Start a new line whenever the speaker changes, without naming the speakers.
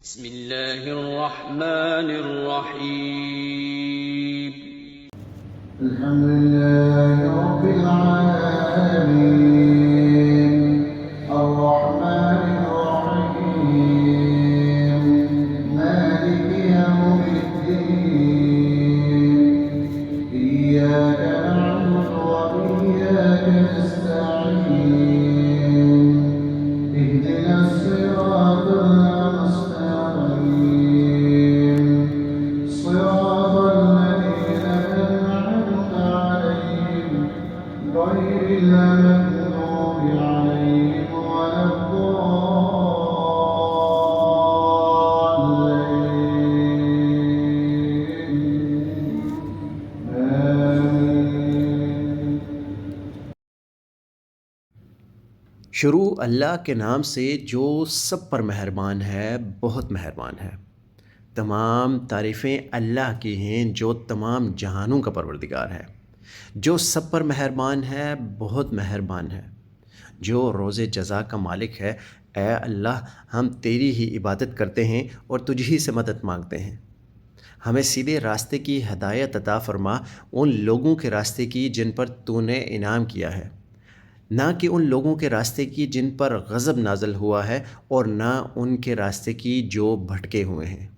बिस्मिल्लाहिर्रहमानिर्रहीम।
अल्हम्दुलिल्लाहि रब्बिल आलमीन अर्रहमानिर रहीम मालिकि यौमिद्दीन इय्याका नअबुदु व इय्याका नस्तa'ीन इहदिnas siratal mustaqीम صراط الذين أنعمت عليهم غير المغضوب عليهم ولا الضالين آمين।
शुरू अल्लाह के नाम से जो सब पर मेहरबान है, बहुत मेहरबान है। तमाम तारीफ़ें अल्लाह की हैं जो तमाम जहानों का परवरदिगार है, जो सब पर मेहरबान है, बहुत मेहरबान है, जो रोज़े जज़ा का मालिक है। ऐ अल्लाह, हम तेरी ही इबादत करते हैं और तुझ ही से मदद मांगते हैं। हमें सीधे रास्ते की हदायत अता फ़रमा, उन लोगों के रास्ते की जिन पर तूने इनाम किया है, ना कि उन लोगों के रास्ते की जिन पर गज़ब नाज़िल हुआ है, और ना उनके रास्ते की जो भटके हुए हैं।